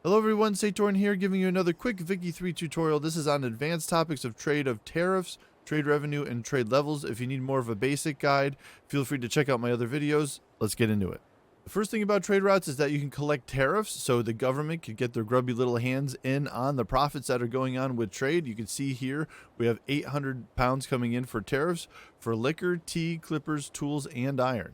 Hello everyone, Satorn here, giving you another quick Vicky 3 tutorial. This is on advanced topics of trade of tariffs, trade revenue, and trade levels. If you need more of a basic guide, feel free to check out my other videos. Let's get into it. The first thing about trade routes is that you can collect tariffs, so the government could get their grubby little hands in on the profits that are going on with trade. You can see here we have 800 pounds coming in for tariffs for liquor, tea, clippers, tools, and iron.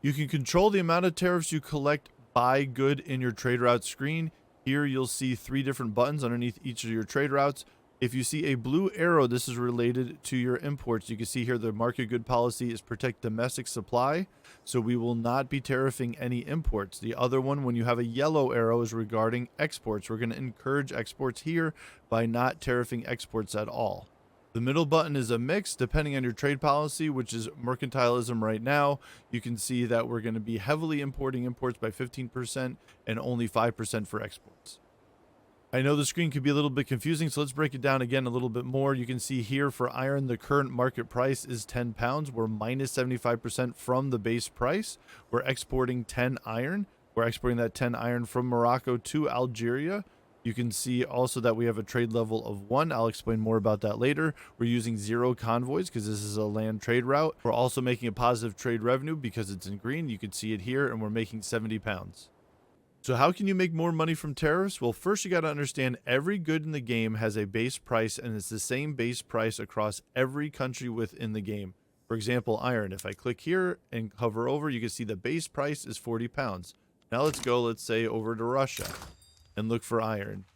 You can control the amount of tariffs you collect by good in your trade route screen. Here you'll see 3 different buttons underneath each of your trade routes. If you see a blue arrow, this is related to your imports. You can see here the market good policy is protect domestic supply, so we will not be tariffing any imports. The other one, when you have a yellow arrow, is regarding exports. We're going to encourage exports here by not tariffing exports at all. The middle button is a mix depending on your trade policy, which is mercantilism right now. You can see that we're going to be heavily importing imports by 15% and only 5% for exports. I know the screen could be a little bit confusing, so let's break it down again a little bit more. You can see here for iron, the current market price is 10 pounds. We're minus 75% from the base price. We're exporting 10 iron. We're exporting that 10 iron from Morocco to Algeria. You can see also that we have a trade level of 1. I'll explain more about that later. We're using 0 convoys because this is a land trade route. We're also making a positive trade revenue because it's in green. You can see it here, and we're making 70 pounds. So how can you make more money from tariffs? Well, first you got to understand every good in the game has a base price, and it's the same base price across every country within the game. For example, iron. If I click here and hover over, you can see the base price is 40 pounds. Now let's go, let's say, over to Russia and look for iron,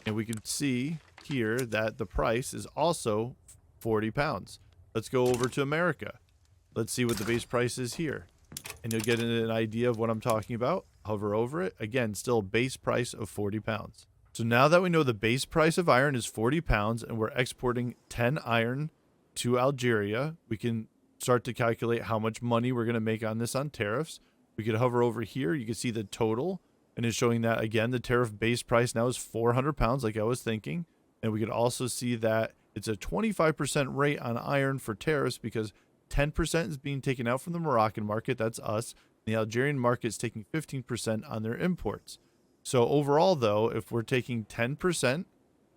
and we can see here that the price is also 40 pounds. Let's go over to America. Let's see what the base price is here, and you'll get an idea of what I'm talking about. Hover over it. Again, still base price of 40 pounds. So now that we know the base price of iron is 40 pounds and we're exporting 10 iron to Algeria, we can start to calculate how much money we're going to make on this on tariffs. We could hover over here. You can see the total, and it's showing that, again, the tariff base price now is 400 pounds, like I was thinking. And we could also see that it's a 25% rate on iron for tariffs because 10% is being taken out from the Moroccan market. That's us. The Algerian market is taking 15% on their imports. So overall, though, if we're taking 10%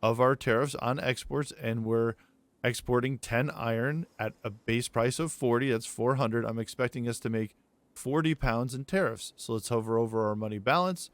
of our tariffs on exports and we're exporting 10 iron at a base price of 40, that's 400, I'm expecting us to make 40 pounds in tariffs. So let's hover over our money balance,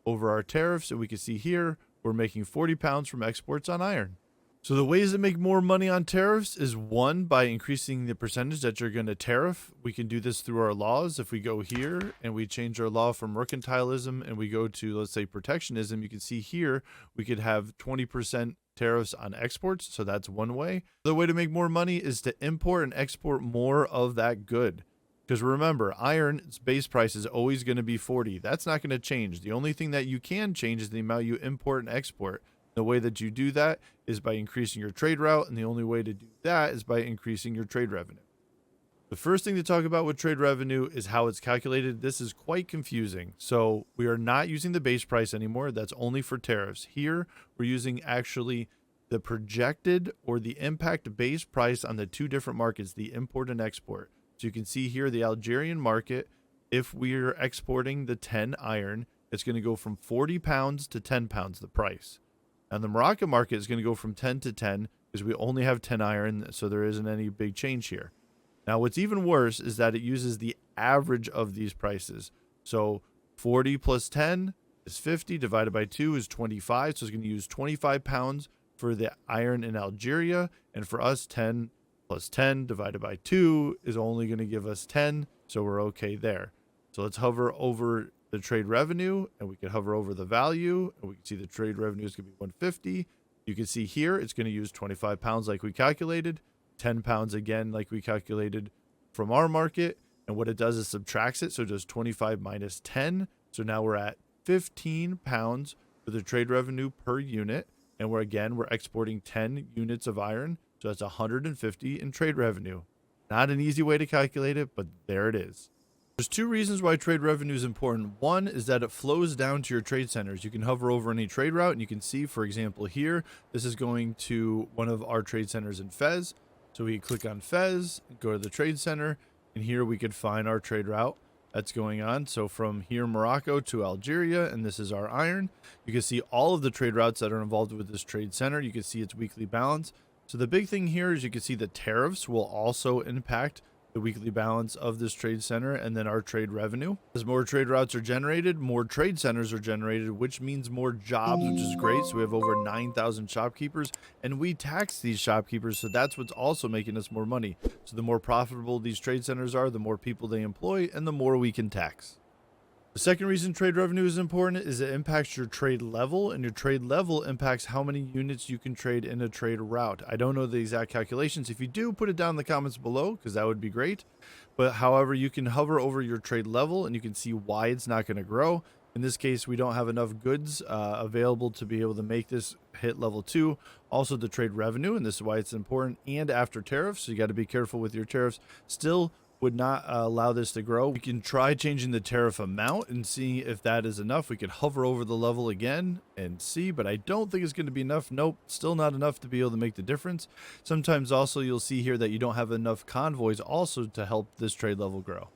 over our tariffs, and we can see here we're making 40 pounds from exports on iron. So the ways to make more money on tariffs is, 1, by increasing the percentage that you're going to tariff. We can do this through our laws. If we go here and we change our law from mercantilism and we go to, let's say, protectionism, you can see here we could have 20% tariffs on exports. So that's one way. The way to make more money is to import and export more of that good. Because remember, iron's base price is always going to be 40. That's not going to change. The only thing that you can change is the amount you import and export. The way that you do that is by increasing your trade route, and the only way to do that is by increasing your trade revenue. The first thing to talk about with trade revenue is how it's calculated. This is quite confusing. So we are not using the base price anymore. That's only for tariffs. Here, we're using actually the projected or the impact base price on the 2 different markets, the import and export. So you can see here the Algerian market, if we're exporting the 10 iron, it's going to go from 40 pounds to 10 pounds, the price. And the Moroccan market is going to go from 10 to 10 because we only have 10 iron, so there isn't any big change here. Now, what's even worse is that it uses the average of these prices. So 40 plus 10 is 50, divided by 2 is 25. So it's going to use 25 pounds for the iron in Algeria. And for us, 10 plus 10 divided by 2 is only going to give us 10. So we're okay there. So let's hover over the trade revenue, and we can hover over the value, and we can see the trade revenue is going to be 150. You can see here it's going to use 25 pounds like we calculated, 10 pounds again like we calculated from our market, and what it does is subtracts it, so it does 25 minus 10. So now we're at 15 pounds for the trade revenue per unit, and we're exporting 10 units of iron, so that's 150 in trade revenue. Not an easy way to calculate it, but there it is. There's 2 reasons why trade revenue is important. One is that it flows down to your trade centers. You can hover over any trade route and you can see, for example, here, this is going to one of our trade centers in Fez. So we click on Fez, go to the trade center, and here we could find our trade route. that's going on. So from here, Morocco to Algeria, and this is our iron. You can see all of the trade routes that are involved with this trade center. You can see its weekly balance. So the big thing here is you can see the tariffs will also impact the weekly balance of this trade center and then our trade revenue. As more trade routes are generated, more trade centers are generated, which means more jobs, which is great. So we have over 9,000 shopkeepers and we tax these shopkeepers. So that's what's also making us more money. So the more profitable these trade centers are, the more people they employ and the more we can tax. The second reason trade revenue is important is it impacts your trade level, and your trade level impacts how many units you can trade in a trade route. I don't know the exact calculations. If you do, put it down in the comments below because that would be great. But however, you can hover over your trade level and you can see why it's not going to grow. In this case, we don't have enough goods available to be able to make this hit level 2. Also the trade revenue, and this is why it's important, and after tariffs. So you got to be careful with your tariffs. Still would not allow this to grow. We can try changing the tariff amount and see if that is enough. We could hover over the level again and see, but I don't think it's going to be enough. Nope, still not enough to be able to make the difference. Sometimes also you'll see here that you don't have enough convoys also to help this trade level grow.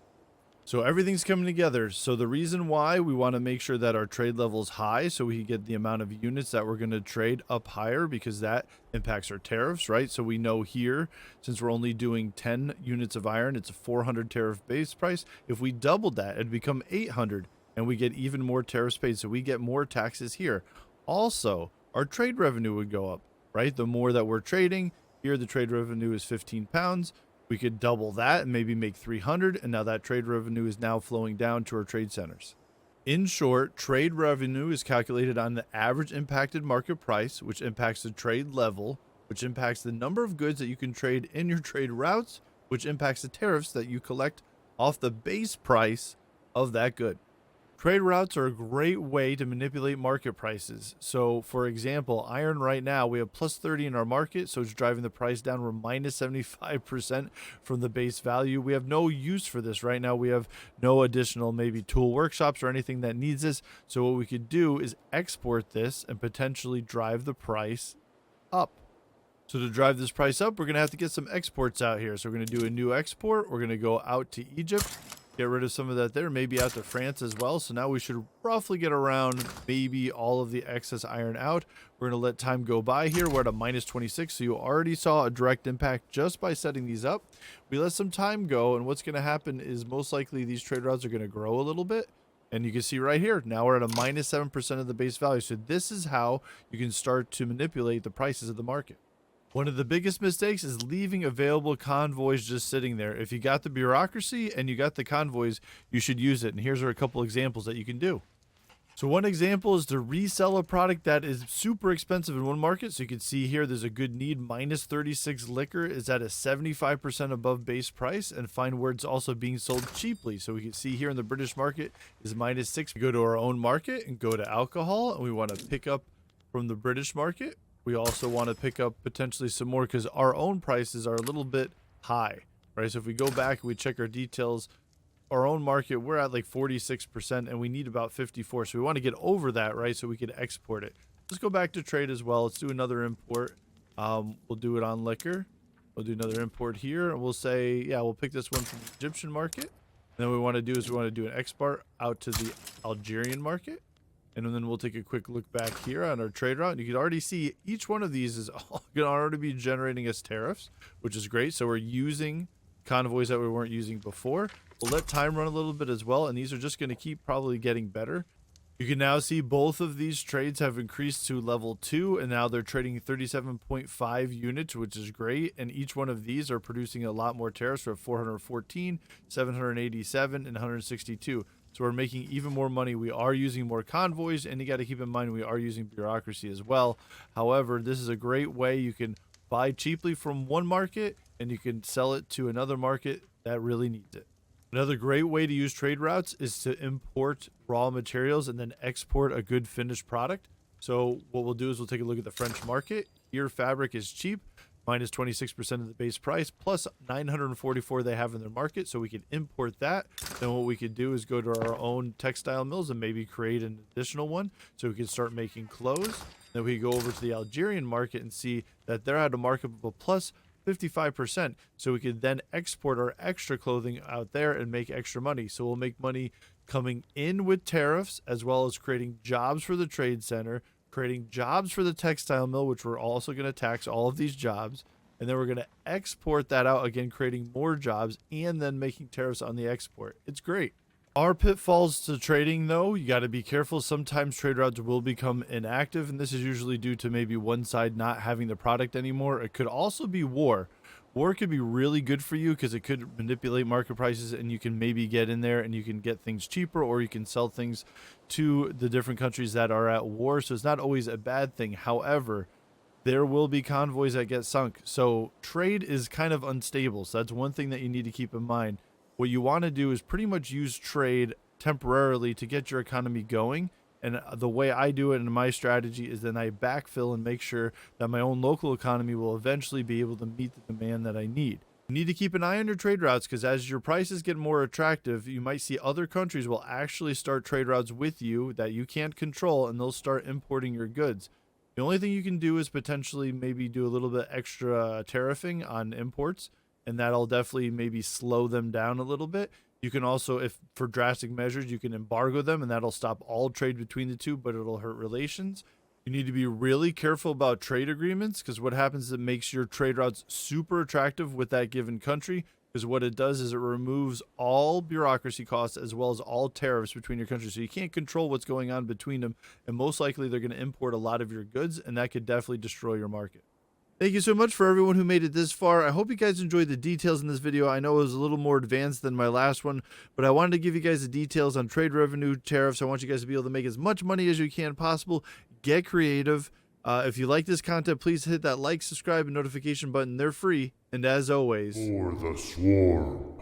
So everything's coming together. So the reason why we want to make sure that our trade level is high, so we get the amount of units that we're going to trade up higher, because that impacts our tariffs, right? So we know here, since we're only doing 10 units of iron, it's a 400 tariff base price. If we doubled that, it'd become 800 and we get even more tariffs paid. So we get more taxes here. Also, our trade revenue would go up, right? The more that we're trading here, the trade revenue is 15 pounds. We could double that and maybe make 300, and now that trade revenue is now flowing down to our trade centers. In short, trade revenue is calculated on the average impacted market price, which impacts the trade level, which impacts the number of goods that you can trade in your trade routes, which impacts the tariffs that you collect off the base price of that good. Trade routes are a great way to manipulate market prices. So for example, iron right now, we have plus 30 in our market, so it's driving the price down. We're minus 75% from the base value. We have no use for this right now. We have no additional maybe tool workshops or anything that needs this. So what we could do is export this and potentially drive the price up. So to drive this price up, we're going to have to get some exports out here. So we're going to do a new export. We're going to go out to Egypt. Get rid of some of that there, maybe out to France as well. So now we should roughly get around maybe all of the excess iron out. We're going to let time go by here. We're at a minus 26. So you already saw a direct impact just by setting these up. We let some time go, and what's going to happen is most likely these trade routes are going to grow a little bit. And you can see right here, now we're at a minus 7% of the base value. So this is how you can start to manipulate the prices of the market. One of the biggest mistakes is leaving available convoys just sitting there. If you got the bureaucracy and you got the convoys, you should use it. And here's a couple examples that you can do. So one example is to resell a product that is super expensive in one market. So you can see here, there's a good need. Minus 36 liquor is at a 75% above base price, and find where it's also being sold cheaply. So we can see here in the British market is minus 6. We go to our own market and go to alcohol, and we want to pick up from the British market. We also want to pick up potentially some more because our own prices are a little bit high, right? So if we go back and we check our details, our own market, we're at like 46% and we need about 54. So we want to get over that, right? So we could export it. Let's go back to trade as well. Let's do another import. We'll do it on liquor. We'll do another import here. And we'll say, yeah, we'll pick this one from the Egyptian market. And then what we want to do is we want to do an export out to the Algerian market. And then we'll take a quick look back here on our trade route. And you can already see each one of these is going to already be generating us tariffs, which is great. So we're using convoys that we weren't using before. We'll let time run a little bit as well. And these are just going to keep probably getting better. You can now see both of these trades have increased to level 2. And now they're trading 37.5 units, which is great. And each one of these are producing a lot more tariffs. We're at 414, 787, and 162. So we're making even more money. We are using more convoys, and you got to keep in mind we are using bureaucracy as well. However, this is a great way you can buy cheaply from one market and you can sell it to another market that really needs it. Another great way to use trade routes is to import raw materials and then export a good finished product. So what we'll do is we'll take a look at the French market. Here, fabric is cheap. Minus 26% of the base price, plus 944 they have in their market. So we can import that. Then what we could do is go to our own textile mills and maybe create an additional one. So we can start making clothes. Then we go over to the Algerian market and see that they're at a markup of a plus 55%, so we could then export our extra clothing out there and make extra money. So we'll make money coming in with tariffs, as well as creating jobs for the trade center, creating jobs for the textile mill, which we're also going to tax all of these jobs. And then we're going to export that out again, creating more jobs and then making tariffs on the export. It's great. Our pitfalls to trading, though, you got to be careful. Sometimes trade routes will become inactive, and this is usually due to maybe one side not having the product anymore. It could also be war. War could be really good for you because it could manipulate market prices, and you can maybe get in there and you can get things cheaper, or you can sell things to the different countries that are at war. So it's not always a bad thing. However, there will be convoys that get sunk. So trade is kind of unstable. So that's one thing that you need to keep in mind. What you want to do is pretty much use trade temporarily to get your economy going. And the way I do it in my strategy is then I backfill and make sure that my own local economy will eventually be able to meet the demand that I need. You need to keep an eye on your trade routes, because as your prices get more attractive, you might see other countries will actually start trade routes with you that you can't control, and they'll start importing your goods. The only thing you can do is potentially maybe do a little bit extra tariffing on imports, and that'll definitely maybe slow them down a little bit. You can also, if for drastic measures, you can embargo them, and that'll stop all trade between the two, but it'll hurt relations. You need to be really careful about trade agreements, because what happens is it makes your trade routes super attractive with that given country, because what it does is it removes all bureaucracy costs as well as all tariffs between your countries. So you can't control what's going on between them, and most likely they're going to import a lot of your goods, and that could definitely destroy your market. Thank you so much for everyone who made it this far. I hope you guys enjoyed the details in this video. I know it was a little more advanced than my last one, but I wanted to give you guys the details on trade revenue, tariffs. I want you guys to be able to make as much money as you can possible. Get creative. If you like this content, please hit that like, subscribe, and notification button. They're free. And as always, For the swarm.